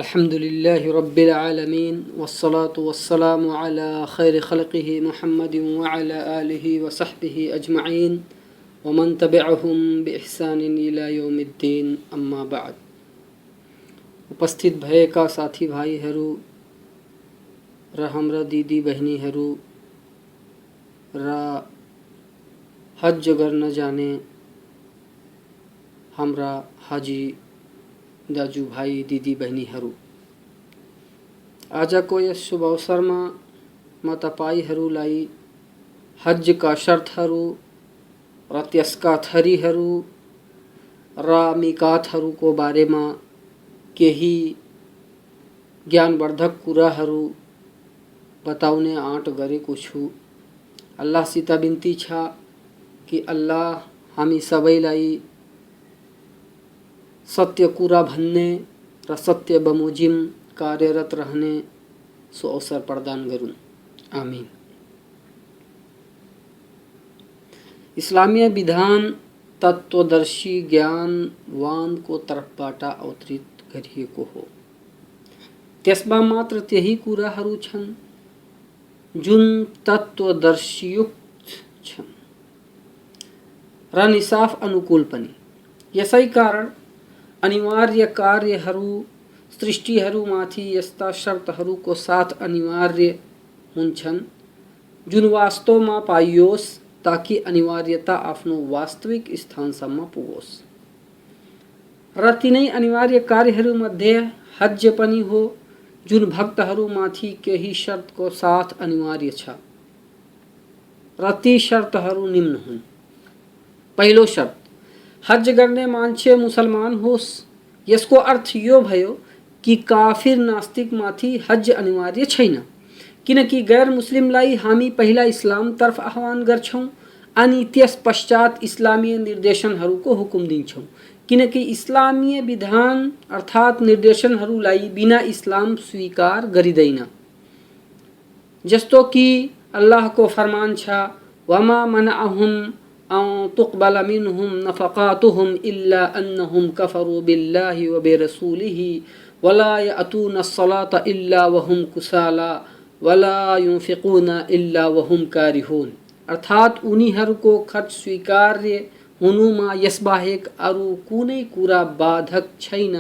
अल्हम्दुलिल्लाहि रब्बिल आलमीन वस्सलातु वस्सलामु अला खैरि खल्क़िहि मुहम्मदिन व अला आलिहि व सहबिहि अजमईन व मन तबिअहुम बिइहसानिन इला यौमिद्दीन अम्मा बाद। उपस्थित भएका साथी भाइहरू र हाम्रा दिदी बहिनीहरू र हज गर्न जाने हाम्रा हाजी दाजुभाइ दिदी बहिनीहरू, आजको यस शुभ अवसरमा म तपाईहरूलाई हजका शर्तहरू र त्यसका थरीहरू र मिकातहरूको बारेमा केही ज्ञानवर्धक कुराहरू बताउने आँट गरेको छु। अल्लाहसित बिन्ती छ कि अल्लाह हामी सबैलाई सत्य कुरा भन्ने र सत्य बमोजिम कार्यरत रहने सो अवसर प्रदान गरून्। आमीन। इस्लामीय विधान तत्वदर्शी ज्ञानवानको तर्फबाट अवतरित गरिएको हो। त्यसमा मात्र त्यही कुराहरू छन् जुन तत्वदर्शीयुक्त छन् र निसाफ अनुकूल पनि। यसै कारण अनिवार्य कार्यहरू सृष्टिहरूमाथि यस्ता शर्तहरूको साथ अनिवार्य हुन्छन् जुन वास्तवमा पाइयोस् ताकि अनिवार्यता आफ्नो वास्तविक स्थानसम्म पुगोस्। र तिनै अनिवार्य कार्यहरूमध्ये हज पनि हो जुन भक्तहरूमाथि केही शर्तको साथ अनिवार्य छ र ती शर्तहरू निम्न हुन्। पहिलो शर्त, हज गर्ने मान्छे मुसलमान होस्। यसको अर्थ यो भयो कि काफिर नास्तिक माथि हज अनिवार्य छैन, किनकि गैर मुस्लिमलाई हामी पहिला इस्लाम तर्फ आह्वान गर्छौं अनि त्यस पश्चात इस्लामीय निर्देशनहरूको हुकुम दिन्छौं, किनकि इस्लामीय विधान अर्थात निर्देशनहरूलाई बिना इस्लाम स्वीकार गरिदैन। जस्तो कि अल्लाहको फरमान छ, वमा मनअहुम अन तुक़बल मिनहुम नफ़क़ातुहुम इल्ला अन्नहुम कफ़रू बिल्लाहि व बिरसूलिहि वला यअतून अस्सलात इल्ला वहुम कुसाला वला युन्फ़िक़ून इल्ला वहुम कारिहून। अर्थात उनीहरूको खर्च स्वीकार्य हुनुमा यसबाहेक अरू कुनै कुरा बाधक छैन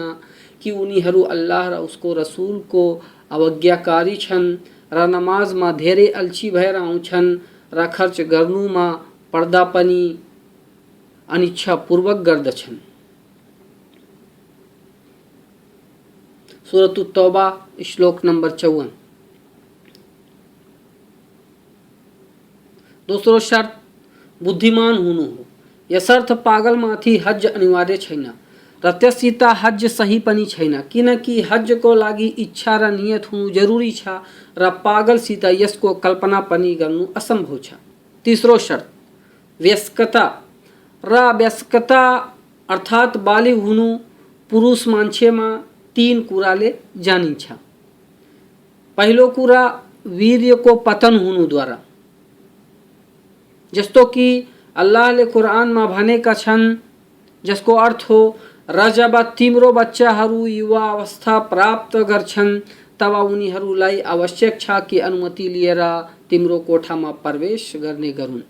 कि उनीहरू अल्लाह र उसको रसूलको अवज्ञाकारी छन् र नमाजमा धेरै अल्छी भएर आउँछन् र खर्च गर्नुमा पर्दा पनि अनिच्छापूर्वक गर्दछन्। सूरत तौबा श्लोक नंबर 54। दोस्रो शर्त, बुद्धिमान हुनु हो। यसर्थ पागलमाथि हज अनिवार्य छैन र त्यससित हज सही पनि छैन, किनकि हजको लागि इच्छा र नियत हुनु जरुरी छ र पागलसित यसको कल्पना पनि गर्नु असम्भव छ। तीसरो शर्त, व्यस्कता र व्यस्कता अर्थात बालिग हुनु पुरुष मान्छेमा 3 कुराले जानिन्छ। पहिलो कुरा वीर्यको पतन हुनुद्वारा, जस्तो कि अल्लाहले कुरानमा भनेका छन्, जसको अर्थ हो र जब तिम्रो बच्चाहरू युवा अवस्था प्राप्त गर्छन् तब उनीहरूलाई आवश्यक छ कि अनुमति लिएर तिम्रो कोठामा प्रवेश गर्ने गरून्,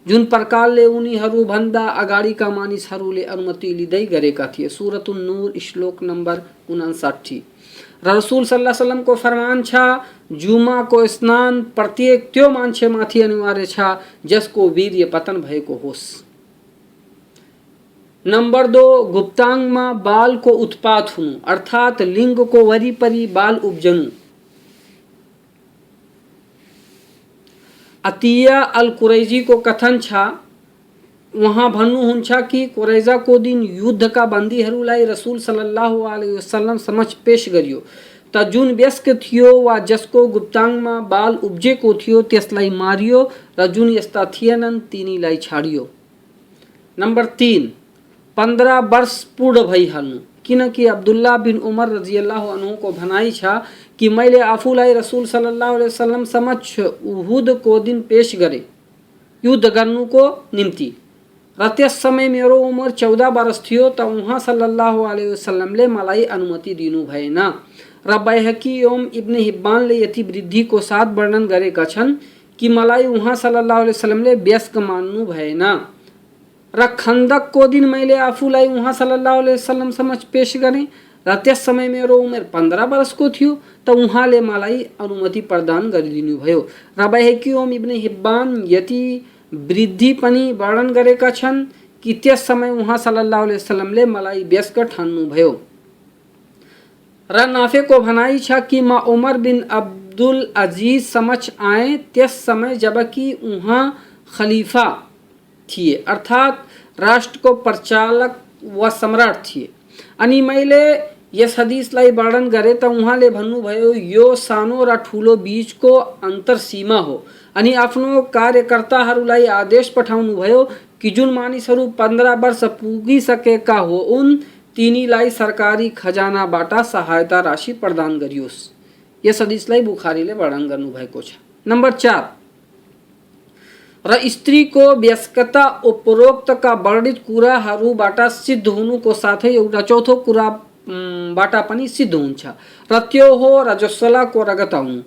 जुन प्रकारले उनीहरू भन्दा अगाडिका मानिसहरूले अनुमति लिँदै गरेका थिए। सूरत नूर श्लोक नंबर 59। र रसूल सल्लल्लाहु अलैहि वसल्लम को फरमान छ, जुमा को स्नान प्रत्येक त्यो मान्छेमाथि अनिवार्य छ जसको वीर्य पतन भएको होस्। नंबर 2, गुप्तांगमा बालको उत्पात हुनु अर्थात लिङ्गको वरिपरि बाल उब्जनु। अतिया अल कुरैजी को कथन छ, वहाँ भन्नुहुन्छ कि कुरैजाको दिन युद्धका बन्दीहरूलाई रसूल सल्लल्लाहु अलैहि वसल्लम समक्ष पेश गरियो त जुन व्यस्क थियो वा जसको गुप्तांगमा बाल उब्जेको थियो त्यसलाई मारियो र जुन यस्ता थिएनन् तिनीलाई छाडियो। नंबर 3, 15 वर्ष पूर्ण भइहाल्नु, किनकि अब्दुल्लाह बिन उमर रजियल्लाहु अन्हु को भनाइ छ कि मैले आफूलाई रसूल सल्लल्लाहु अलैहि वसल्लम समक्ष उहुद को दिन पेश गरे युद्ध गर्नुको निम्ति र त्यस समय मेरो उमेर 14 वर्ष थियो त उहाँ सल्लल्लाहु अलैहि वसल्लमले मलाई अनुमति दिनु भएन। र बैहकी एवं इब्न हिब्बानले यति वृद्धिको साथ वर्णन गरेका छन् कि मलाई उहाँ सल्लल्लाहु अलैहि वसल्लमले व्यस्क मान्नु भएन। र खन्दकको दिन मैले आफूलाई उहाँ सल्लल्लाहु अलैहि वसल्लम समक्ष पेश गरेँ र त्यस समय मेरो उमेर 15 वर्षको थियो त उहाँले मलाई अनुमति प्रदान गरिदिनु भयो। र बैहकी एवं इब्न हिब्बान यति वृद्धि पनि वर्णन गरेका छन् कि त्यस समय उहाँ सल्लल्लाहु अलैहि वसल्लमले मलाई व्यस्क ठान्नु भयो। र नाफेको भनाई छ कि म उमर बिन अब्दुल अजीज समक्ष आए त्यस समय जबकि उहाँ खलीफा थिए अर्थात राष्ट्रको प्रचालक व सम्राट थिए। अनि मैले यस हदीसलाई वर्णन गरे त उहाँले भन्नुभयो यो सानो र ठुलो बीचको अन्तर सीमा हो। अनि आफ्नो कार्यकर्ताहरूलाई आदेश पठाउनु भयो कि जुन मानिसहरू 15 वर्ष पुगिसकेका हो उन तिनीलाई सरकारी खजानाबाट सहायता राशि प्रदान गरियोस्। यस हदीसलाई बुखारीले वर्णन गर्नुभएको छ। नम्बर 4 र स्त्रीको व्यस्कता उपरोक्तका वर्णित कुराहरूबाट सिद्ध हुनुको साथै एउटा चौथो कुराबाट पनि सिद्ध हुन्छ र त्यो हो रजस्वलाको रगत आउनु।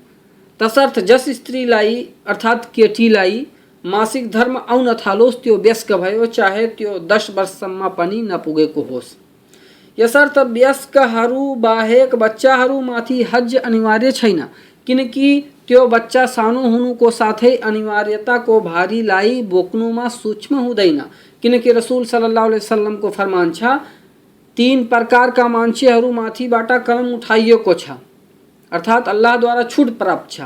तसर्थ जस स्त्रीलाई अर्थात केटीलाई मासिक धर्म आउन थालोस् त्यो व्यस्क भयो, चाहे त्यो 10 वर्षसम्म पनि नपुगेको होस्। यसर्थ व्यस्कहरू बाहेक बच्चाहरूमाथि हज अनिवार्य छैन किनकि त्यो बच्चा सानो हुनुको साथै अनिवार्यताको भारीलाई बोक्नुमा सूक्ष्म हुँदैन। किनकि रसूल सल्लल्लाहु अलैहि वसल्लमको फरमान छ 3 प्रकारका मान्छेहरूमाथिबाट कलम उठाइएको छ अर्थात अल्लाहद्वारा छुट प्राप्त छ।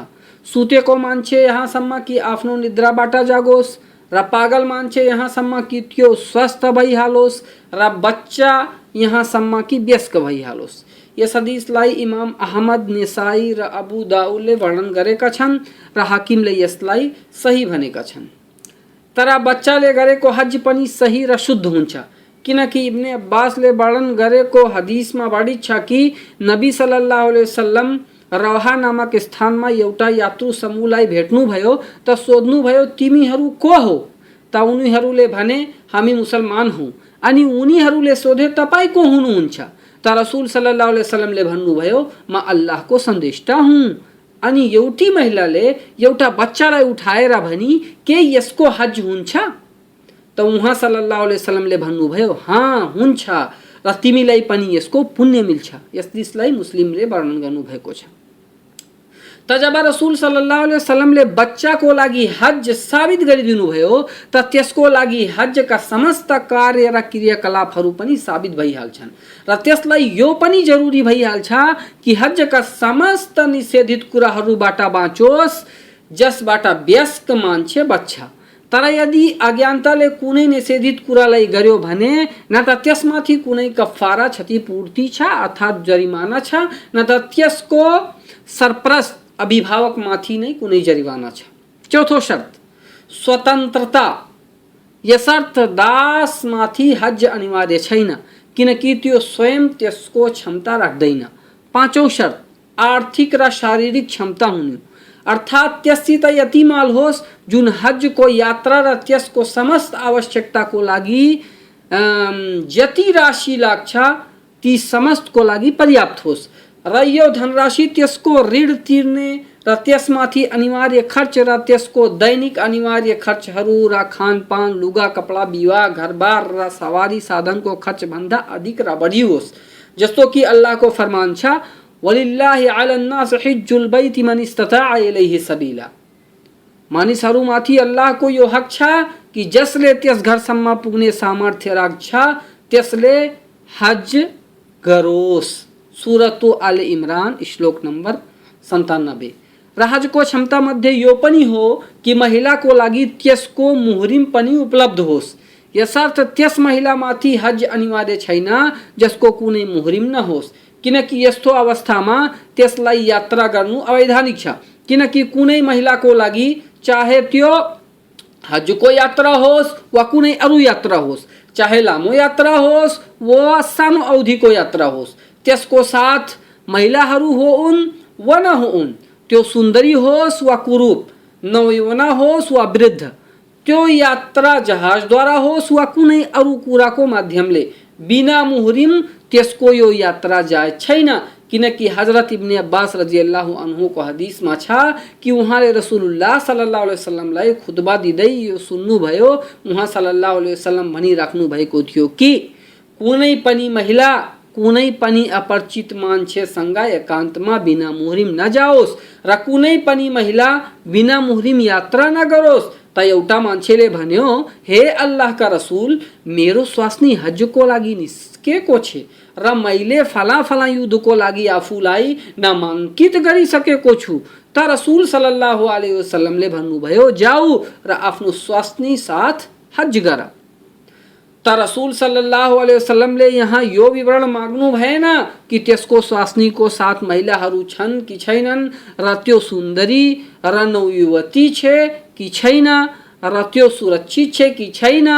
सुतेको मान्छे यहाँसम्म कि आफ्नो निद्राबाट जागोस् र पागल मान्छे यहाँसम्म कि त्यो स्वस्थ भइहालोस् र बच्चा यहाँसम्म कि व्यस्क भइहालोस्। यस हदीसलाई इमाम अहमद, निसाई र अबू दाउदले वर्णन गरेका छन् र हाकिमले यसलाई सही भनेका छन्। तर बच्चाले गरेको हज पनि सही र शुद्ध हुन्छ किनकि इब्ने अब्बासले वर्णन गरेको हदीसमा वर्णित छ कि नबी सल्लल्लाहु अलैहि वसल्लम रौहा नामक स्थानमा एउटा यात्रु समूहलाई भेट्नुभयो त सोध्नुभयो तिमीहरू को हो त उनीहरूले भने हामी मुसलमान हौं। अनि उनीहरूले सोधे तपाईँ को हुनुहुन्छ त रसूल सल्लल्लाहु अलैहि वसल्लमले भन्नुभयो म अल्लाहको सन्देष्टा हुँ। अनि एउटी महिलाले एउटा बच्चालाई उठाएर भनी के यसको हज हुन्छ त उहाँ सल्लल्लाहु अलैहि वसल्लमले भन्नुभयो हाँ हुन्छ र तिमीलाई पनि यसको पुण्य मिल्छ। यस हदीसलाई मुस्लिमले वर्णन गर्नुभएको छ। त जब रसूल सल्लल्लाहु अलैहि वसल्लमले बच्चाको लागि हज साबित गरिदिनु भयो त त्यसको लागि हजका समस्त कार्य र क्रियाकलापहरू पनि साबित भइहाल्छन् र त्यसलाई यो पनि जरुरी भइहाल्छ कि हजका समस्त निषेधित कुराहरूबाट बाँचोस् जसबाट व्यस्क मान्छे बच्छ। तर यदि अज्ञानताले कुनै निषेधित कुरालाई गर्यो भने न त त्यसमाथि कुनै कफारा क्षतिपूर्ति छ अर्थात जरिमाना छ न त त्यसको सरप्रस्त अभिभावकमाथि नै कुनै जरिवाना छ। चौथो शर्त स्वतन्त्रता। यसर्थ दासमाथि हज अनिवार्य छैन किनकि त्यो स्वयं त्यसको क्षमता राख्दैन। पाँचौं शर्त आर्थिक र शारीरिक क्षमता हुनु अर्थात त्यससित यति माल होस् जुन हजको यात्रा र त्यसको समस्त आवश्यकताको लागि जति राशि लाग्छ ती समस्तको लागि पर्याप्त होस् र यो धनराशि त्यसको ऋण तिर्ने र त्यसमाथि अनिवार्य खर्च र त्यसको दैनिक अनिवार्य खर्चहरू र खानपान, लुगा कपडा, विवाह, घरबार र सवारी साधनको खर्च भन्दा अधिक र बढी होस्। जस्तो कि अल्लाहको फरमान छ वलिल्लाहि अलन्नास हिज्जुल बैति मन इस्तताअ इलैहि सबीला। मानिसहरूमाथि अल्लाहको यो हक छ कि जसले त्यस घरसम्म पुग्ने सामर्थ्य राख्छ त्यसले हज गरोस्। सूरतु आल इमरान श्लोक नंबर 97। र हजको क्षमता मध्ये यो पनि हो कि महिलाको लागि त्यसको मुहरिम पनि उपलब्ध होस्। यसर्थ त्यस महिलामाथि हज अनिवार्य छैन जसको कुनै मुहरिम नहोस् किनकि यस्तो अवस्थामा त्यसलाई यात्रा गर्नु अवैधानिक छ। किनकि कुनै महिलाको लागि चाहे त्यो हजको यात्रा होस् वा कुनै अरू यात्रा होस्, चाहे लामो यात्रा होस् वा सानो अवधिको यात्रा होस्, त्यसको साथ महिलाहरू होउन् वा नहोउन्, त्यो सुन्दरी होस् वा कुरूप, नवयौवना होस् वा वृद्ध, त्यो यात्रा जहाज द्वारा होस् वा कुनै अरू कुराको माध्यमले बिना मुहरिम त्यसको यो यात्रा जायज छैन। किनकि हजरत इब्ने अब्बास रजियल्लाहु अन्हु को हदीस में छ कि उहाँले रसूलुल्लाह सल्लल्लाहु अलैहि वसल्लमलाई खुतबा दिँदै यो सुन्नुभयो। उहाँ सल्लल्लाहु अलैहि वसल्लम भनिराख्नु भएको थियो कि कुनै पनि महिला कुनै पनि अपरिचित मान्छेसँग एकान्तमा बिना मुहरिम नजाओस् र कुनै पनि महिला बिना मुहरिम यात्रा नगरोस्। त एउटा मान्छेले भन्यो, हे अल्लाहका रसूल, मेरो स्वास्नी हजको लागि निस्केको छ र मैले फला फला युद्धको लागि आफूलाई नामाङ्कित गरिसकेको छु। त रसूल सल्लल्लाहु अलैहि वसल्लमले भन्नुभयो, जाऊ र आफ्नो स्वास्नी साथ हज गर। त रसूल सल्लल्लाहु अलैहि वसल्लमले यहाँ यो विवरण माग्नु भएन कि त्यसको स्वास्नीको साथ महिलाहरू छन् कि छैनन्, र त्यो सुन्दरी र नवयुवती छे कि छैन, र त्यो सुरक्षित छे कि छैन,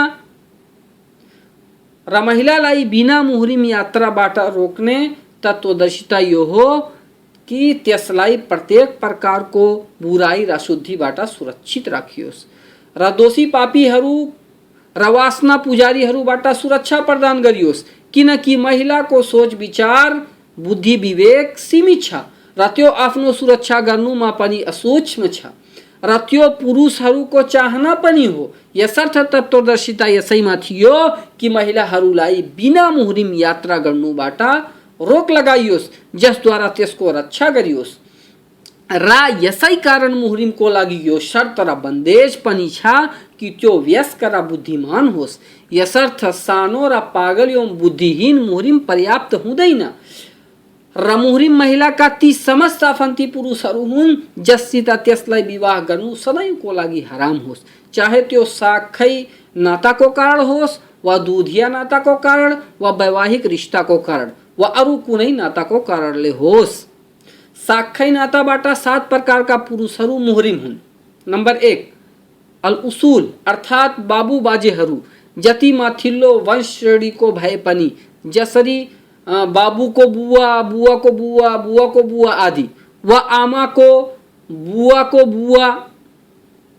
र महिलालाई बिना मुहरिम यात्राबाट रोक्ने तत्वदर्शिता यो हो कि त्यसलाई प्रत्येक प्रकारको बुराई र अशुद्धिबाट सुरक्षित राखियोस् र दोषी पापीहरू र वासना पुजारीहरूबाट सुरक्षा प्रदान गरियोस्। किनकि महिलाको सोच विचार बुद्धि विवेक सीमित छ र त्यो आफ्नो सुरक्षा गर्नुमा पनि असूक्ष्म छ र त्यो पुरुषहरूको चाहना पनि हो। यसर्थ तत्वदर्शिता यसैमा थियो कि महिलाहरूलाई बिना मुहरिम यात्रा गर्नुबाट रोक लगाइयोस्, जसद्वारा त्यसको रक्षा गरियोस्। र यसै कारण मुहरिमको लागि यो शर्त र बन्देज पनि छ कि त्यो वयस्क र बुद्धिमान होस्। यसर्थ सानो र पागल एवं बुद्धिहीन मुहरिम पर्याप्त हुँदैन र मुहरिम महिलाका ती समस्त आफन्ती पुरुषहरू हुन् जससित त्यसलाई विवाह गर्नु सदैवको लागि हराम होस्, चाहे त्यो साखै नाताको कारण होस् वा दुधिया नाताको कारण वा वैवाहिक रिश्ताको कारण वा अरू कुनै नाताको कारणले होस्। साखै नाताबाट 7 प्रकारका पुरुषहरू मुहरिम हुन्। नम्बर 1, अल उसूल अर्थात बाबु बाजेहरू जति माथिल्लो वंश श्रेणीको भए पनि, जसरी बाबुको बुवा, बुवाको बुवा, बुवाको बुवा आदि, वा आमाको बुवाको बुवा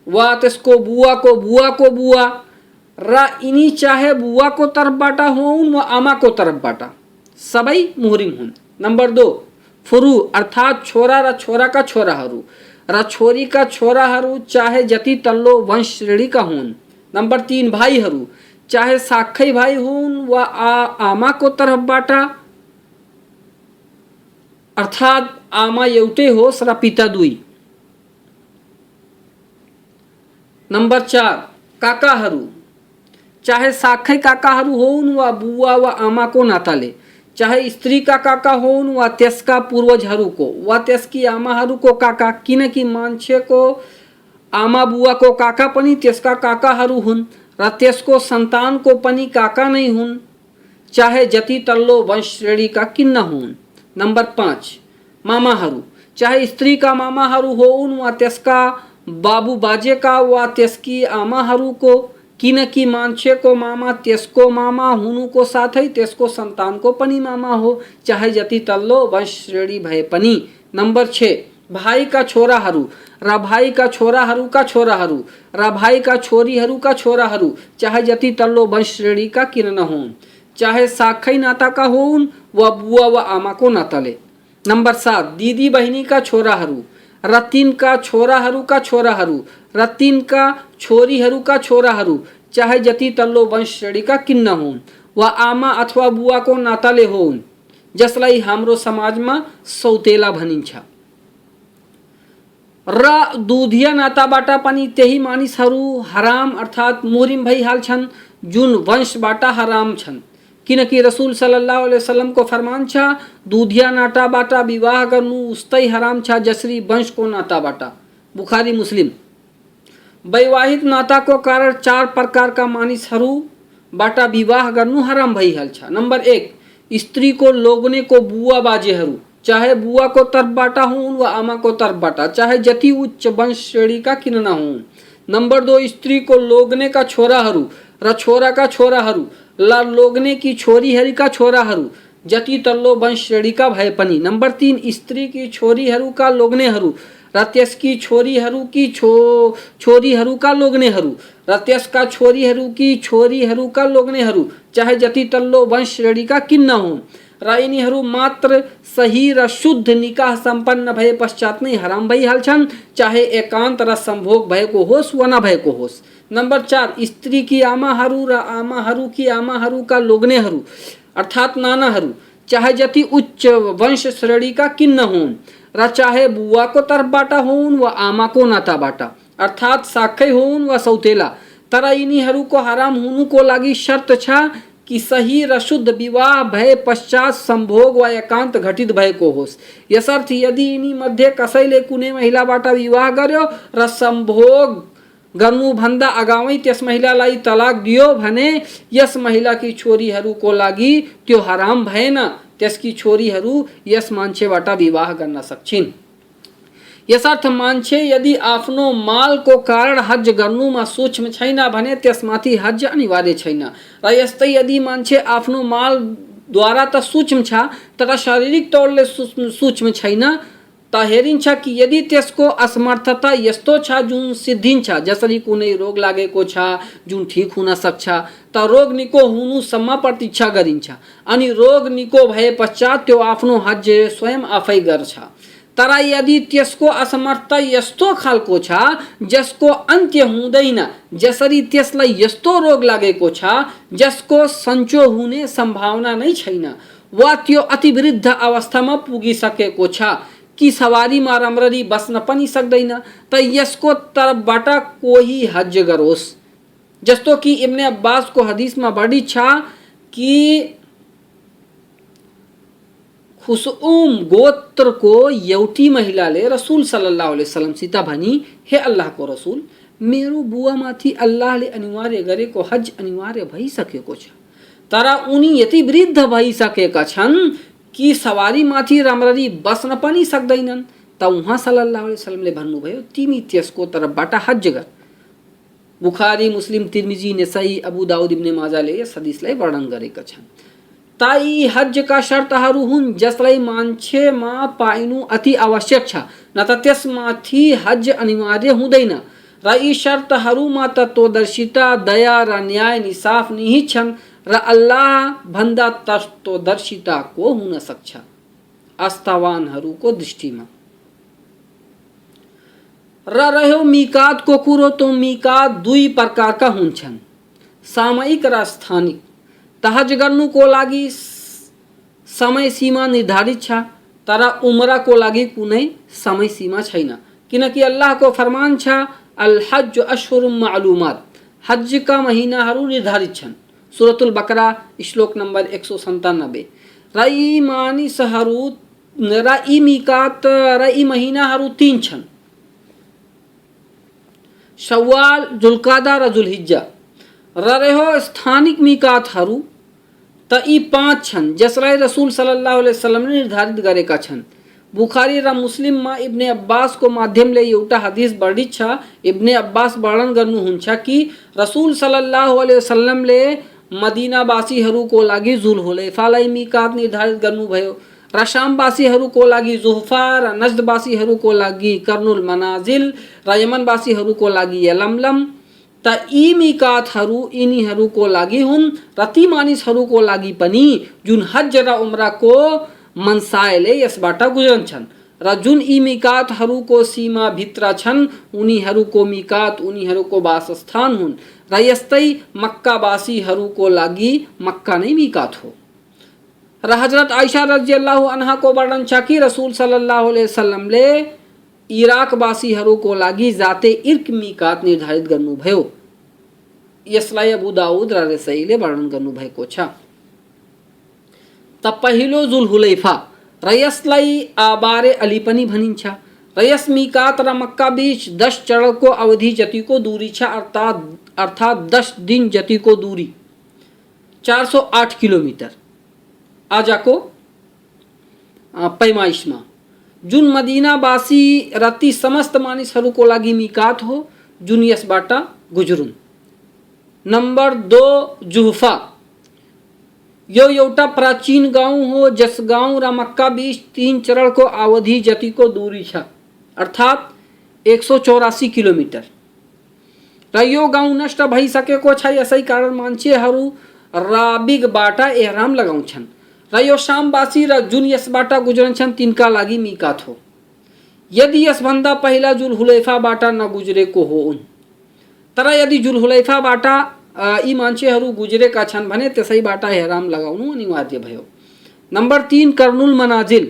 वा त्यसको बुवाको बुवाको बुवा, र यिनी चाहे बुवाको तर्फबाट हुन् वा आमाको तर्फबाट, सबै मुहरिम हुन्। नम्बर 2, फुरू अर्थात छोरा र छोराका छोराहरू र छोरीका छोराहरू चाहे जति तल्लो वंश श्रेणीका हुन्। नम्बर 3, भाइहरू चाहे साखै भाइ हुन् वा आमाको तर्फबाट, अर्थात आमा एउटै होस् र पिता दुई। नम्बर 4, काकाहरू चाहे साखै काकाहरू हुन् वा बुवा वा आमाको नाताले, चाहे स्त्रीका काका हुन् वा त्यसका पूर्वजहरूको वा त्यसकी आमाहरूको काका, किनकि मान्छेको आमा बुवाको काका पनि त्यसका काकाहरू हुन् र त्यसको सन्तानको पनि काका नै हुन्, चाहे जति तल्लो वंश श्रेणीका किन नहुन्। नम्बर 5, मामाहरू चाहे स्त्रीका मामाहरू हुन् वा त्यसका बाबु बाजेका वा त्यसकी आमाहरूको, किनकि मान्छेको मामा त्यसको मामा हुनुको साथै त्यसको सन्तानको पनि मामा हो, चाहे जति तल्लो वंश श्रेणी भए पनि। नम्बर 6, भाइका छोराहरू र भाइका छोराहरूका छोराहरू र भाइका छोरीहरूका छोराहरू, चाहे जति तल्लो वंश श्रेणीका किन नहुन्, चाहे साखै नाताका हुन् वा बुवा वा आमाको नाताले। नम्बर 7, दिदी बहिनीका छोराहरू र तिनका छोराहरूका छोराहरू र तिनका छोरीहरूका छोराहरू, चाहे जति तल्लो वंश श्रेणीका किन नहुन् वा आमा अथवा बुवाको नाताले हुन्, जसलाई हाम्रो समाजमा सौतेला भनिन्छ। र दुधिया नाताबाट पनि त्यही मानिसहरू हराम अर्थात मुहरिम भइहाल्छन् जुन वंशबाट हराम छन्। किनकि रसूल सल्लल्लाहु अलैहि वसल्लम को फरमान छ, दुधिया नाताबाट विवाह गर्नु उस्तै हराम छ जसरी वंशको नाताबाट। बुखारी मुस्लिम। वैवाहिक नाताको कारण 4 प्रकारका मानिसहरूबाट विवाह गर्नु हराम भइहाल्छ। नम्बर 1, स्त्रीको लोग्नेको बुवा बाजेहरू, चाहे बुवाको तर्फबाट हुन् वा आमाको तर्फबाट, चाहे जति उच्च वंश श्रेणीका किन नहुन्। नम्बर 2, स्त्रीको लोग्नेका छोराहरू र छोराका छोराहरू ल लोग्नेकी छोरीहरूका छोराहरू, जति तल्लो वंश श्रेणीका भए पनि। नम्बर 3 स्त्रीकी छोरीहरूका लोग्नेहरू र त्यसकी छोरीहरूका लोग्नेहरू र त्यसका छोरीहरूका लोग्नेहरू चाहे जति तल्लो वंश श्रेणीका किन्न हुन् र यिनीहरू मात्र सही र शुद्ध निकाह सम्पन्न भए पश्चात नै हराम भइहाल्छन्, चाहे एकान्त र सम्भोग भएको होस् वा नभएको होस्। नम्बर 4 स्त्रीकी आमाहरू र आमाहरूकी आमाहरूका लोग्नेहरू अर्थात् नानाहरू चाहे जति उच्च वंश श्रेणीका किन्न हुन् र चाहे बुवाको तर्फबाट हुन् वा आमाको नाताबाट अर्थात् साखै हुन् वा सौतेला, तर यिनीहरूको हराम हुनुको लागि शर्त छ कि सही र शुद्ध विवाह भए पश्चात सम्भोग वा एकान्त घटित भएको होस्। यसर्थ यदि यिनी मध्ये कसैले कुनै महिलाबाट विवाह गर्यो र सम्भोग गर्नुभन्दा अगावै त्यस महिलालाई तलाक दियो भने यस महिलाकी छोरीहरूको लागि त्यो हराम भएन, त्यसकी छोरीहरू यस मान्छेबाट विवाह गर्न सक्छिन्। यसर्थ मान्छे यदि आफ्नो मालको कारण हज गर्नुमा सूक्ष्म छैन भने त्यसमाथि हज अनिवार्य छैन, र यस्तै यदि मान्छे आफ्नो मालद्वारा त सूक्ष्म छ तर शारीरिक तौरले सूक्ष्म छैन त हेरिन्छ कि यदि त्यसको असमर्थता यस्तो छ जुन सिद्धिन्छ, जसरी कुनै रोग लागेको छ जुन ठीक हुन सक्छ त रोग निको हुनुसम्म प्रतीक्षा गरिन्छ अनि रोग निको भए पश्चात त्यो आफ्नो हज स्वयं आफै गर्छ। तर यदि त्यसको असमर्थता यस्तो खालको छ जसको अन्त्य हुँदैन, जसरी त्यसलाई यस्तो रोग लागेको छ जसको सन्चो हुने सम्भावना नै छैन वा त्यो अतिवृद्ध अवस्थामा पुगिसकेको छ कि सवारीमा राम्ररी बस्न पनि सक्दैन, त यसको तर्फबाट कोही हज गरोस्। जस्तो कि इब्ने अब्बास को हदीसमा बढी छ कि खुसुम गोत्रको एउटी महिलाले रसूल सल्लल्लाहु अलैहि वसल्लमसित भनी, हे अल्लाहको रसूल, मेरो बुवामाथि अल्लाहले अनिवार्य गरेको हज अनिवार्य भइसकेको छ, तर उनी यति वृद्ध भइसकेका छन् कि सवारीमाथि राम्ररी बस्न पनि सक्दैनन्। त उहाँ सल्लल्लाहु अलैहि वसल्लमले भन्नुभयो, तिमी त्यसको तर्फबाट हज गर। बुखारी, मुस्लिम, तिर्मिजी, नसाई, अबू दाऊद, इब्ने माजाले यस हदीसलाई वर्णन गरेका छन्। त यी हजका शर्तहरू हुन् जसलाई मान्छेमा पाइनु अति आवश्यक छ, न त त्यसमाथि हज अनिवार्य हुँदैन। र यी शर्तहरूमा तत्वदर्शिता, दया र न्याय निसाफ निहित छन् र अल्लाह भन्दा तत्वदर्शिता को हुन सक्छ आस्थावानहरूको दृष्टिमा। र रह्यो मिकातको कुरो, त मिकात दुई प्रकारका हुन्छन्, सामयिक र स्थानिक। हज गर्नुको लागि समय सीमा निर्धारित छ, तर उम्राको लागि कुनै समय सीमा छैन, किनकि अल्लाहको फरमान छ अल हज अशहुरुम मालूमात, हजका महिनाहरू निर्धारित छन्। सूरतुल बकरा श्लोक नम्बर 197। र यी मानिसहरू र यी मिकात र यी महिनाहरू 3 छन्, शव्वाल, जुल्कादा र जुल्हिज्जा। र रह्यो स्थानिक मिकातहरू, त यी 5 छन् जसलाई रसूल सल्लल्लाहु अलैहि वसल्लमले निर्धारित गरेका छन्। बुखारी र मुस्लिममा इब्ने अब्बास को माध्यमले एउटा हदीस वर्णित छ। इब्ने अब्बास वर्णन गर्नुहुन्छ कि रसूल सल्लल्लाहु अलैहि वसल्लमले मदीनावासीहरूको लागि जुल्हुलैफालाई मिकात निर्धारित गर्नुभयो, र शामवासीहरूको लागि जुहफा, र नजदवासीहरूको लागि कर्नुल मनाजिल, र यमनवासीहरूको लागि यलमलम। त यी मिकातहरू यिनीहरूको लागि हुन् र ती मानिसहरूको लागि पनि जुन हज र उम्राको मनसायले यसबाट गुजरन्छन्, र जुन यी मिकातहरूको सीमा भित्र छन् उनीहरूको मिकात उनीहरूको वासस्थान हुन्। र यस्तै मक्कावासीहरूको लागि मक्का नै मिकात हो। र हजरत आइशा रजियल्लाहु अन्हा को वर्णन छ कि रसूल सल्लल्लाहु अलैहि वसल्लमले इराकवासीहरूको लागि जाते इर्क मिकात निर्धारित गर्नुभयो। यसलाई अबू दाऊद र नसाईले वर्णन गर्नुभएको छ। त पहिलो जुल्हुलैफा, र यसलाई आबारे अली पनि भनिन्छ, र यस मिकात र मक्का बीच 10 चरणको अवधि जतिको दूरी छ, अर्थात 10 दिन जतिको दूरी, 408 किलोमिटर आजको पैमाइशमा, जुन मदीनावासी र ती समस्त मानिसहरूको लागि मिकात हो जुन यसबाट गुजरुन्। नम्बर 2 जुहफा, यो एउटा प्राचीन गांव हो जस गांव र मक्का बीच 3 चरण को अवधि जति को दूरी छ, अर्थात 184 किलोमिटर। र यो गाउँ नष्ट भइसकेको छ, यसै कारण मान्छेहरू राबिगबाट एहराम लगाउँछन् र यो शामवासी र जुन यसबाट गुज्रन्छन् तिनका लागि मिकात हो, यदि यसभन्दा पहिला जुलहुलैफाबाट नगुज्रेको हो उन। तर यदि जुलहुलैफाबाट यी मान्छेहरू गुज्रेका छन् भने त्यसैबाट एहराम लगाउनु अनिवार्य भयो। नम्बर 3 कर्नुल मनाजिल,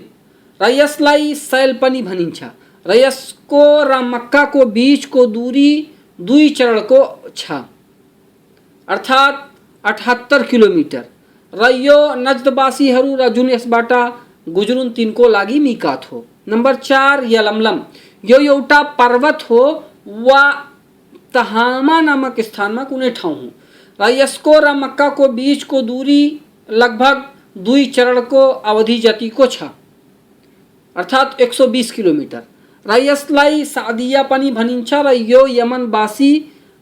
र यसलाई सैल पनि भनिन्छ र यसको र मक्काको बीचको दूरी 2 चरणको छ, अर्थात 78 किलोमिटर। र यो नजदवासीहरू र जुन यसबाट गुज्रुन् तिनको लागि मिकात हो। नम्बर 4 यलमलम, यो एउटा पर्वत हो वा तहामा नामक स्थानमा कुनै ठाउँ हो र यसको र मक्काको बीचको दूरी लगभग 2 चरणको अवधि जतिको छ, अर्थात 120 किलोमिटर। र यसलाई सादिया पनि भनिन्छ र यो यमनवासी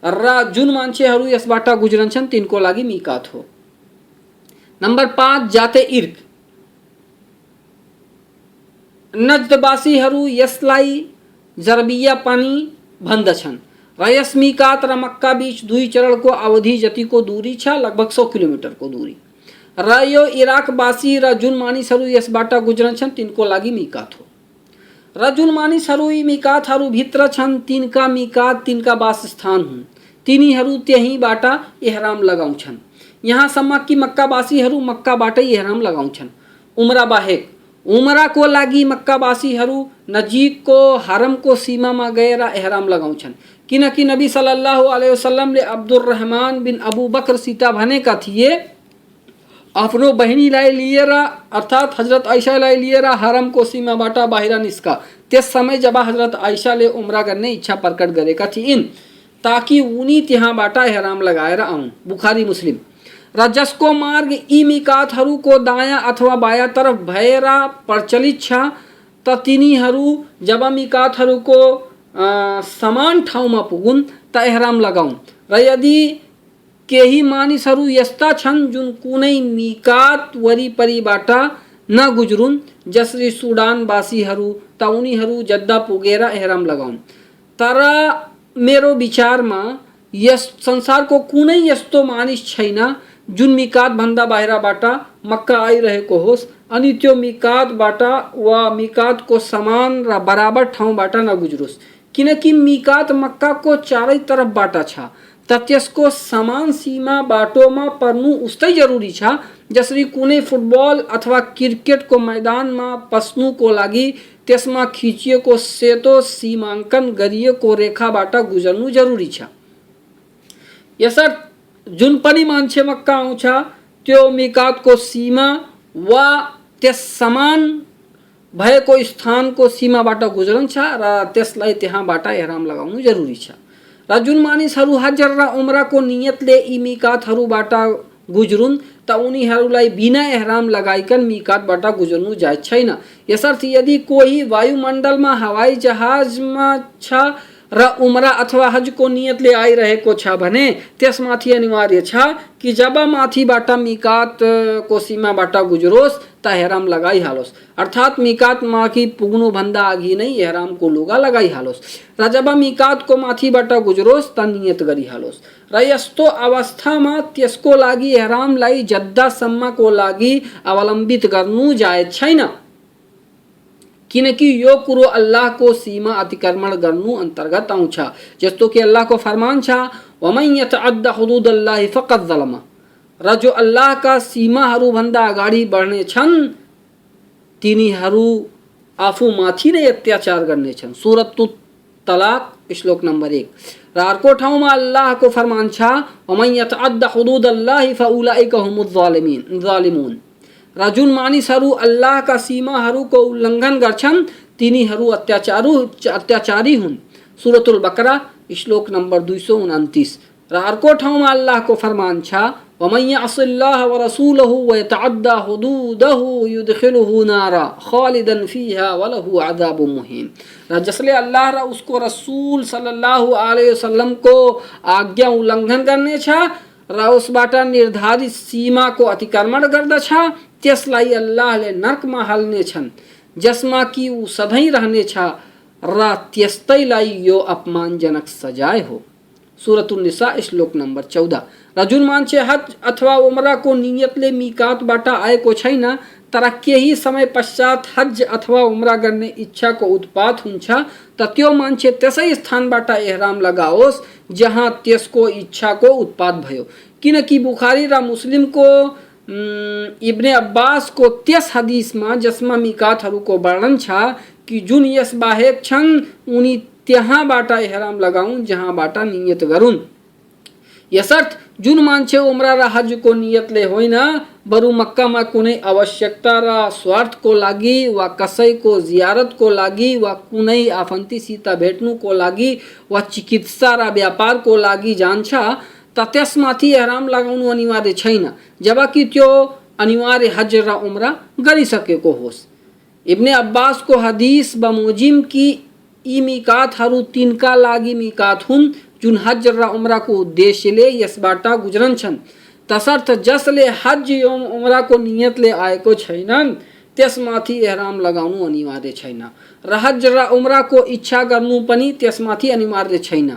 र जुन मान्छेहरू यसबाट गुज्रन्छन् तिनको लागि मिकात हो। नम्बर 5 जाते इर्क, नजदवासीहरू यसलाई जरबिया पनि भन्दछन् र यस मिकात र मक्का बीच 2 चरणको अवधि जतिको दूरी छ, लगभग 100 किलोमिटरको दूरी। र यो इराकवासी र जुन मानिसहरू यसबाट गुज्रन्छन् तिनको लागि मिकात हो। र जुन मानिसहरू यी मिकातहरू भित्र छन् तिनका मिकात तिनका वासस्थान हुन्, तिनीहरू त्यहीँबाट एहराम लगाउँछन्। यहाँसम्म कि मक्कावासीहरू मक्काबाटै एहराम लगाउँछन्। उम्रा बाहेक उम्राको लागि मक्कावासीहरू नजिकको हरमको सीमामा गएर एहराम लगाउँछन्, किनकि नबी सल्लल्लाहु अलैहि वसल्लमले अब्दुर्रहमान बिन अबू बक्रसित भनेका थिए, आफ्नो बहिनीलाई लिएर अर्थात हजरत आइशालाई लिएर हरमको सीमाबाट बाहिर निस्का। त्यस समय जब हजरत आइशाले उम्रा गर्ने इच्छा प्रकट गरेका थिइन् ताकि उनी त्यहाँबाट एहराम लगाएर आउन्। बुखारी मुस्लिम। र जसको मार्ग यी मिकातहरूको दायाँ अथवा बायाँ तरफ भएर प्रचलित छ त तिनीहरू जब मिकातहरूको समान ठाउँमा पुगुन् त एहराम लगाउन्। र यदि केही मानिसहरू यस्ता छन् जुन कुनै मिकात वरिपरिबाट नगुज्रुन्, जसरी सुडानवासीहरू, त उनीहरू जद्दा पुगेर एहराम लगाउन्। तर मेरो विचारमा यस संसारको कुनै यस्तो मानिस छैन जुन मिकात भन्दा बाहिरबाट मक्का आइरहेको होस् अनि त्यो मिकातबाट वा मिकातको समान र बराबर ठाउँबाट नगुज्रोस्, किनकि मिकात मक्काको चारै तरफबाट छ त त्यसको समान सीमा बाटोमा पर्नु उस्तै जरुरी छ जसरी कुनै फुटबल अथवा क्रिकेटको मैदानमा पस्नुको लागि त्यसमा खिचिएको सेतो सीमाङ्कन गरिएको रेखाबाट गुजर्नु जरुरी छ। यसर्थ जुन पनि मान्छे मक्का आउँछ त्यो मिकातको सीमा वा त्यस समान भएको स्थानको सीमाबाट गुज्रन्छ र त्यसलाई त्यहाँबाट एहराम लगाउनु जरुरी छ। र जुन मानिसहरू हज र उम्राको नियतले यी मिकातहरूबाट गुज्रुन् त उनीहरूलाई बिना एहराम लगाइकन मिकातबाट गुज्रनु जायज छैन। यसर्थ यदि कोही वायुमण्डलमा हवाई जहाजमा छ र उम्रा अथवा हजको नियतले आइरहेको छ भने त्यसमाथि अनिवार्य छ कि जब माथिबाट मिकातको सीमाबाट गुज्रोस् त एहराम लगाइहालोस्, अर्थात मिकातमाथि पुग्नुभन्दा अघि नै एहरामको लुगा लगाइहालोस् र जब मिकातको माथिबाट गुज्रोस् त नियत गरिहालोस्। र यस्तो अवस्थामा त्यसको लागि एहरामलाई जद्दासम्मको लागि अवलम्बित गर्नु जायज छैन, किनकि यो कुरो अल्लाहको सीमा अतिक्रमण गर्नु अन्तर्गत आउँछ। जस्तो कि अल्लाहको फरमान छ, वमन यतअद्दा हुदूदल्लाहि फक़द ज़लम, र जो अल्लाहका सीमाहरू भन्दा अगाडि बढ्ने छन् तिनीहरू आफूमाथि नै अत्याचार गर्ने छन्। सूरत तलाक श्लोक नम्बर 1। र अर्को ठाउँमा अल्लाहको फरमान छ, वमन यतअद्दा हुदूदल्लाहि फउलाइका हुमुज़ ज़ालिमून, र जुन मानिसहरू अल्लाहका सीमाहरूको उल्लङ्घन गर्छन् तिनीहरू अत्याचारी हुन्। सूरतुल बकरा श्लोक नम्बर 229। र अर्को ठाउँमा अल्लाहको फरमान छ, वमन यअसिल्लाह व रसूलहु व यतअद्दा हुदूदहु युदखिलहु नारा खालिदन फीहा व लहु अज़ाबुम मुहीन। र जसले अल्लाह र उसको रसूल सल्लल्लाहु अलैहि वसल्लम को आज्ञा उल्लङ्घन गर्ने छ र उसबाट निर्धारित सीमाको अतिक्रमण गर्दछ त्यसलाई अल्लाहले नर्कमा हाल्नेछन् जसमा कि ऊ सधैँ रहनेछ र त्यस्तैलाई यो अपमानजनक सजाय हो। सूरतुन निसा श्लोक नंबर 14। र जुन मान्छे हज अथवा उम्राको नियतले मिकातबाट आएको छैन तर केही समय पश्चात हज अथवा उम्रा गर्ने इच्छाको उत्पात हुन्छ त त्यो मान्छे त्यसै स्थानबाट एहराम लगाओस् जहाँ त्यसको इच्छाको उत्पात भयो। किनकि बुखारी र मुस्लिमको इब्ने अब्बासको त्यस हदिसमा जसमा मिकातहरूको वर्णन छ कि जुन यस बाहेक छन् उनी त्यहाँबाट एहराम लगाउन् जहाँबाट नियत गरून्। यसर्थ जुन मान्छे उम्रा र हजको नियतले होइन बरु मक्कामा कुनै आवश्यकता र स्वार्थको लागि वा कसैको जियारतको लागि वा कुनै आफन्तीसित भेट्नुको लागि वा चिकित्सा र व्यापारको लागि जान्छ त त्यसमाथि एहराम लगाउनु अनिवार्य छैन जबकि त्यो अनिवार्य हज र उम्रा गरिसकेको होस्। इब्ने अब्बासको हदिस बमोजिम कि यी मिकातहरू तिनका लागि मिकात हुन् जुन हज र उम्राको उद्देश्यले यसबाट गुज्रन्छन्। तसर्थ जसले हज एवं उम्राको नियतले आएको छैनन् त्यसमाथि एहराम लगाउनु अनिवार्य छैन र हज र उम्राको इच्छा गर्नु पनि त्यसमाथि अनिवार्य छैन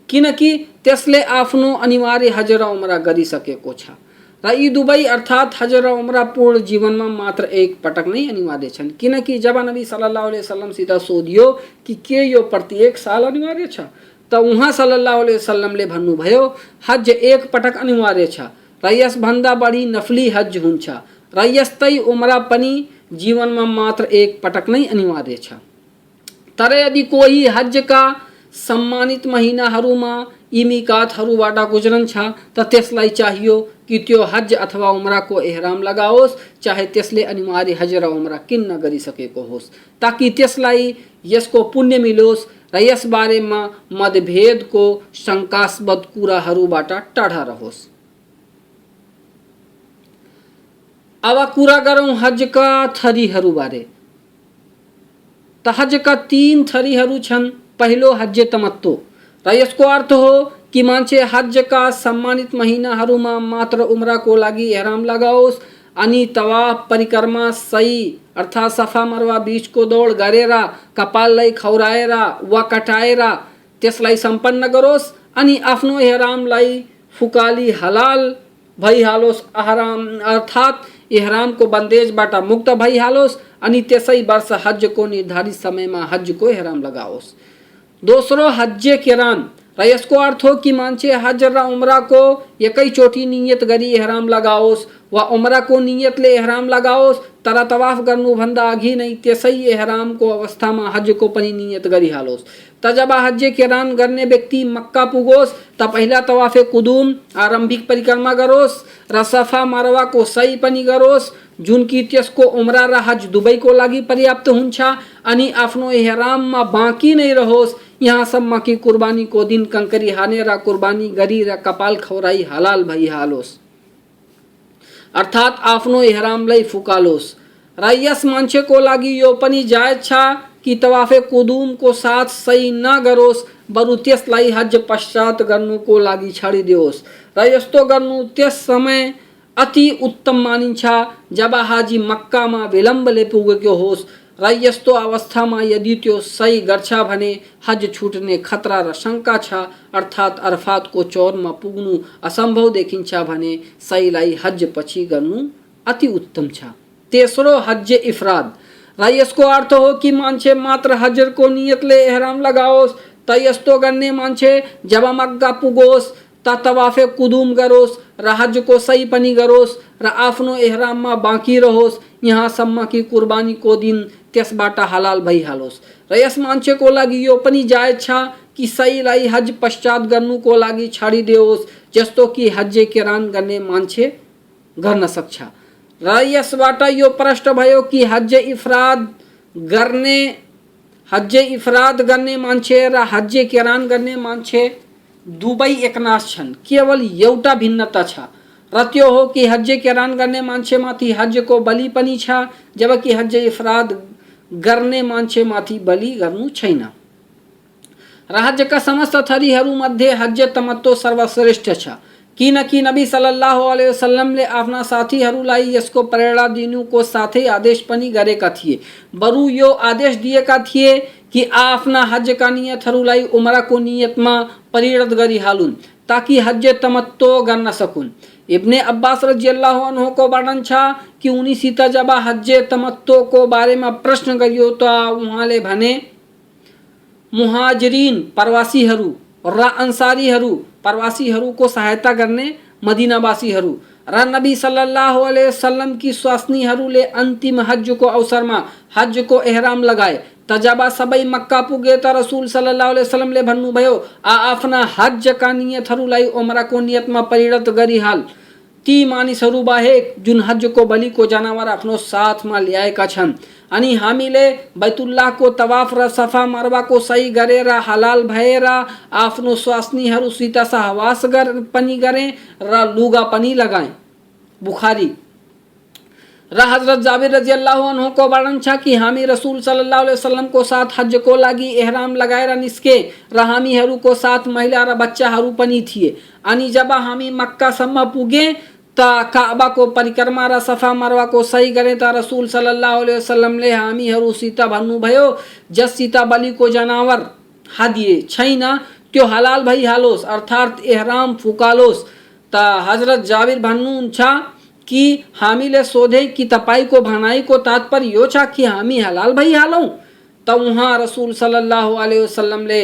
किनकि त्यसले आफ्नो अनिवार्य हज र उम्रा गरिसकेको छ र यी दुवै अर्थात हज र उम्रा पूर्ण जीवनमा मात्र एक पटक नै अनिवार्य छन्। किनकि जब नबी सल्लल्लाहु अलैहि वसल्लमसित सोधियो कि के यो प्रत्येक साल अनिवार्य छ त उहाँ सल्लल्लाहु अलैहि वसल्लमले भन्नुभयो हज एक पटक अनिवार्य छ र यसभन्दा बढी नफली हज हुन्छ र यस्तै उम्रा पनि जीवनमा मात्र एक पटक नै अनिवार्य छ। तर यदि कोही हजका सम्मानित महिनाहरूमा यी मिकातहरूबाट गुज्रन्छ त त्यसलाई चाहियो कि त्यो हज अथवा उम्राको एहराम लगाओस् चाहे त्यसले अनिवार्य हज र उम्रा किन गरिसकेको होस् ताकि त्यसलाई यसको पुण्य मिलोस् र यस बारेमा मतभेदको शंकास्पद कुराहरूबाट टाढा रहोस्। अब कुरा गरौँ हजका थरीहरूबारे। त हजका 3 थरीहरू छन्। पहिलो हज तमत्तु र यसको अर्थ हो कि मान्छे हजका सम्मानित महिनाहरूमा मात्र उम्राको लागि एहराम लगाओस् अनि तवाफ परिक्रमा सही अर्थात सफा मरवा बीचको दौड गरेर कपाललाई खौराएर वा कटाएर त्यसलाई सम्पन्न गरोस् अनि आफ्नो एहरामलाई फुकाली हलाल भइहालोस् अर्थात एहरामको बन्देजबाट मुक्त भइहालोस् अनि त्यसै वर्ष हजको निर्धारित समयमा हजको एहराम लगाओस्। दोस्रो हज किरान र यसको अर्थ हो कि मान्छे हज र उम्राको एकैचोटि नियत गरी एहराम लगाओस् वा उम्राको नियतले एहराम लगाओस् तर तवाफ गर्नुभन्दा अघि नै त्यसै एहरामको अवस्थामा हजको पनि नियत गरिहालोस्। त जब हज किरान गर्ने व्यक्ति मक्का पुगोस् त पहिला तवाफे कुदुम आरम्भिक परिक्रमा गरोस् र सफा मरवाको सही पनि गरोस् जुन कि त्यसको उम्रा र हज दुवैको लागि पर्याप्त हुन्छ अनि आफ्नो एहराममा बाँकी नै रहोस् यहाँसम्म कि कुर्बानीको दिन कंकरी हानेर कुर्बानी गरी र कपाल खौराई हलाल भइहालोस् अर्थात आफ्नो एहरामलाई फुकालोस्। र यस मान्छेको लागि यो पनि जायज छ कि तवाफे कुदुमको साथ सही नगरोस् बरु त्यसलाई हज पश्चात गर्नुको लागि छाडिदियोस् र यस्तो गर्नु त्यस समय अति उत्तम मानिन्छ जब हाजी मक्कामा विलम्बले पुगेको होस् र यस्तो अवस्थामा यदि त्यो सही गर्छ भने हज छुट्ने खतरा र शंका छ अर्थात अरफातको चौरमा पुग्नु असम्भव देखिन्छ भने सहीलाई हज पछि गर्नु अति उत्तम छ। तेस्रो हज इफराद र यसको अर्थ हो कि मान्छे मात्र हजको नियतले एहराम लगाओस् त यस्तो गर्ने मान्छे जब मक्का पुगोस् त तवाफे कुदुम गरोस् र हजको सही पनि गरोस् र आफ्नो एहराममा बाँकी रहोस् यहाँसम्म कि कुर्बानीको दिन त्यसबाट हलाल भइहालोस्। र यस मान्छेको लागि यो पनि जायज छ कि सहीलाई हज पश्चात गर्नुको लागि छाडिदियोस् जस्तो कि हज किरान गर्ने मान्छे गर्न सक्छ। र यसबाट यो प्रश्न भयो कि हज इफराद गर्ने मान्छे र हज किरान गर्ने मान्छे दुवै एकनाश छन् केवल एउटा भिन्नता छ र त्यो हो कि हज किरान गर्ने मान्छेमाथि हजको बलि पनि छ जबकि हज इफराद गर्ने मान्छेमाथि बलि गर्नु छैन। र हजका समस्त थरीहरू मध्ये हज तमत्तु सर्वश्रेष्ठ छ कि नबी सल्लल्लाहु अलैहि वसल्लमले आफ्ना साथीहरूलाई यसको प्रेरणा दिनुको साथै आदेश पनि गरेका थिए। बरु यो आदेश दिएका थिए कि आफ्ना हजका नियतहरूलाई उमराको नियतमा परिणत गरिहालुन् ताकि हज तमत्तो गर्न सकुन्। इब्ने अब्बास रजियल्लाहु अन्हु को वर्णन छ कि उनीसित जब हज तमत्तो को बारेमा प्रश्न गरियो त उहाँले भने मुहाजिरिन प्रवासीहरू र अन्सारीहरू प्रवासीहरूको सहायता गर्ने मदीनावासीहरू र नबी सल्लल्लाहु अलैहि वसल्लम की स्वास्नीहरूले अन्तिम हजको अवसरमा हजको एहराम लगाए। त जब सबै मक्का पुगे त रसूल सल्लल्लाहु अलैहि वसल्लमले भन्नुभयो आफ्ना हजका नियतहरूलाई उमराको नियतमा परिणत गरिहाल। ती मानिसहरू बाहेक जुन हजको बलिको जनावर आफ्नो साथमा ल्याएका छन्। अनि हामीले बैतुल्लाहको तवाफ र सफा मरवाको सही गरेर हलाल भएर आफ्नो स्वास्नीहरूसित सहवास पनि गरे र लुगा पनि लगाए। बुखारी र हजरत जाबिर रजियल्लाहु अन्हु को वर्णन छ कि हामी रसूल सल्लल्लाहु अलैहि वसल्लम को साथ हज को लागि एहराम लगाएर निस्के र हामीहरूको साथ महिला र बच्चाहरू पनि थिए। अनि जब हामी मक्कासम्म पुगे त काबा को परिक्रमा र सफा मरवा को सही गरे त रसूल सल्लल्लाहु अलैहि वसल्लमले हामीहरूसित भन्नुभयो जससित बलिको जनावर हदिए छैन त्यो हलाल भइहालोस् अर्थात् एहराम फुकालोस्। त हजरत जाबिर भन्नुहुन्छ कि हामीले सोधे कि तपाईको भनाइको तात्पर्य यो छ कि हामी हलाल भइहालौं। त उहाँ रसूल सल्लल्लाहु अलैहि वसल्लमले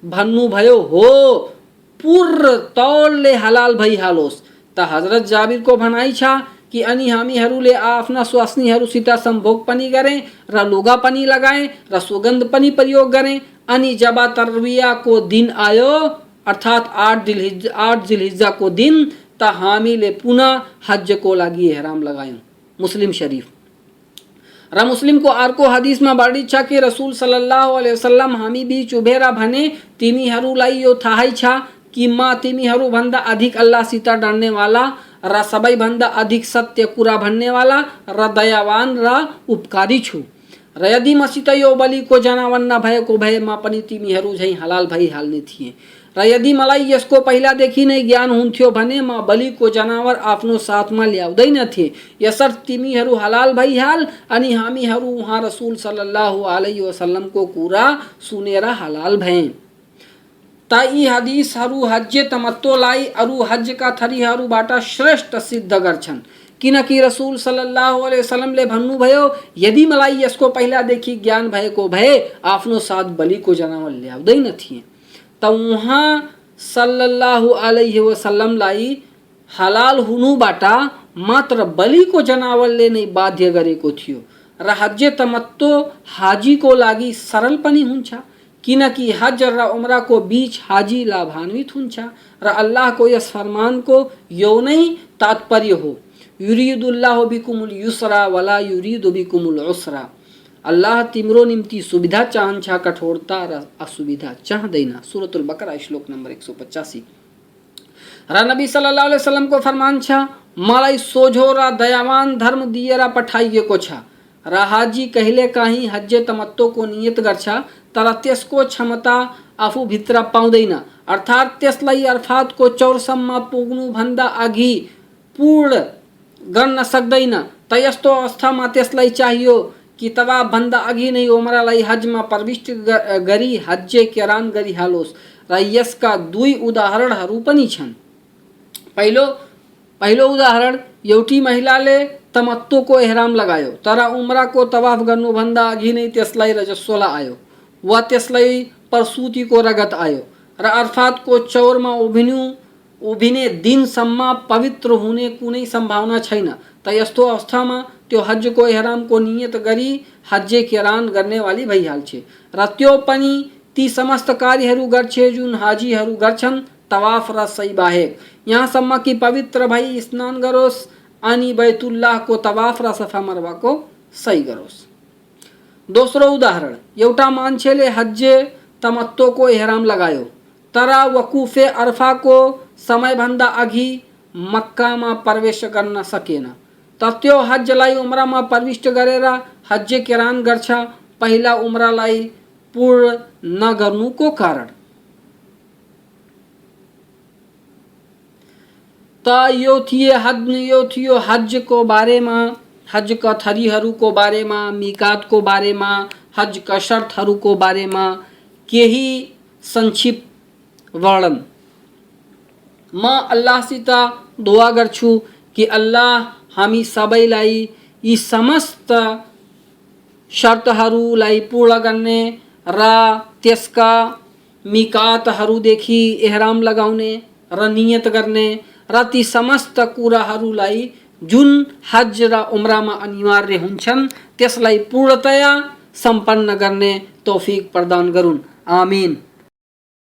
भन्नुभयो हो पूर्ण तौरले हलाल भइहालोस्। त हजरत जाबिर को भनाइ छ कि अनि हामीहरूले आफ्ना स्वास्नीहरूसित सम्भोग पनि गरे र लुगा पनि लगाए र सुगन्ध पनि प्रयोग गरे। अनि जब तरविया को दिन आयो अर्थात् 8 जिलहिज्जा को दिन त हामीले पुनः हज को लागि एहराम लगायौं। मुस्लिम शरीफ र मुस्लिम को अर्को हदीसमा वर्णित छ कि रसूल सल्लल्लाहु अलैहि वसल्लम हामी बीच उभेर भने तिमीहरूलाई यो थाहै छ कि म तिमीहरू भन्दा अधिक अल्लाहसित डर्नेवाला र सबैभन्दा अधिक सत्य कुरा भन्नेवाला र दयावान र उपकारी छु। र यदि मसित यो बलिको जनावर नभएको भए म पनि तिमीहरू झैं हलाल भइहाल्ने थिएँ। र यदि मलाई यसको पहिलादेखि नै ज्ञान हुन्थ्यो भने म बलिको जनावर आफ्नो साथमा ल्याउँदैन थिएँ। यसर्थ तिमीहरू हलाल भइहाल। अनि हामीहरू उहाँ रसूल सल्लल्लाहु अलैहि वसल्लमको कुरा सुनेर हलाल भयौं। त यी हदीसहरू हज तमत्तोलाई अरु हजका थरीहरूबाट श्रेष्ठ सिद्ध गर्छन् किनकि रसूल सल्लल्लाहु अलैहि वसल्लमले भन्नुभयो यदि मलाई यसको पहिलादेखि ज्ञान भएको भए आफ्नो साथ बलिको जनावर ल्याउँदैन थिएँ। त उहाँ सल्लल्लाहु अलैहि वसल्लमलाई हलाल हुनुबाट मात्र बलिको जनावरले नै बाध्य गरेको थियो। र हज तमत्तो हाजीको लागि सरल पनि हुन्छ किनकि हज र उमरा को बीच हाजी लाभान्वित हुन्छ र अल्लाहको यस फरमानको यो नै तात्पर्य हो युरिदुल्लाहु बिकुमुल युसरा वला युरिदु बिकुमुल उसरा। अल्लाह तिम्रो निम्ति सुविधा चाहन्छ कठोरता र असुविधा चाहदैन। सूरतुल बकरा श्लोक नंबर 185। र नबी सल्लल्लाहु अलैहि वसल्लम को फरमान छ मलाई सोझो र दयावान धर्म दिएर पठाइएको छ र हाजी कहिले काहीँ हज तमत्तो को नियत गर्छ तर त्यसको क्षमता आफू भित्र पाउँदैन अर्थात् त्यसलाई अरफात को चौरसम्म पुग्नु भन्दा अघि पूर्ण गर्न सक्दैन। त यस्तो अवस्थामा त्यसलाई चाहियो कि तवाफ भन्दा अघि नै उमरालाई हजमा प्रविष्ट गरी हज किरान गरिहालोस्। र यसका दुई उदाहरणहरू पनि छन्। पहिलो उदाहरण एउटी महिलाले तमत्तो को एहराम लगायो तर उमरा को तवाफ गर्नुभन्दा अघि नै त्यसलाई रजस्वला आयो वा त्यसलाई प्रसूति को रगत आयो र अरफात को चौरमा उभिने दिनसम्म पवित्र हुने कुनै सम्भावना छैन। त यस्तो अवस्थामा त्यो हज को एहराम को नियत गरी हज किरान गर्नेवाली भइहाल्छ र त्यो पनि ती समस्त कार्यहरू गर्छ जुन हाजीहरू गर्छन् तवाफ र सही बाहेक यहाँसम्म कि पवित्र भई स्नान गरोस् अनि बैतुल्लाह को तवाफ र सफा मरवा को सही गरोस्। दोस्रो उदाहरण एउटा मान्छेले हज तमत्तो को एहराम लगायो तर वकुफे अरफा को समय भन्दा अघि मक्कामा प्रवेश गर्न सकेन त त्यो हजलाई उमरामा प्रविष्ट गरेर हज किरान गर्छ पहिला उमरालाई पूर्ण नगर्नुको कारण। त यो थियो हजको बारेमा, हजका थरीहरूको बारेमा, मिकातको बारेमा, हजका शर्तहरूको बारेमा केही संक्षिप्त वर्णन। म अल्लाहसित दुआ गर्छु कि अल्लाह हामी सबैलाई यी समस्त शर्तहरूलाई पूर्ण गर्ने र त्यसका मिकातहरूदेखि एहराम लगाउने र नियत गर्ने र ती समस्त कुराहरूलाई जुन हज र उम्रामा अनिवार्य हुन्छन् त्यसलाई पूर्णतया सम्पन्न गर्ने तौफिक प्रदान गरून्। आमीन।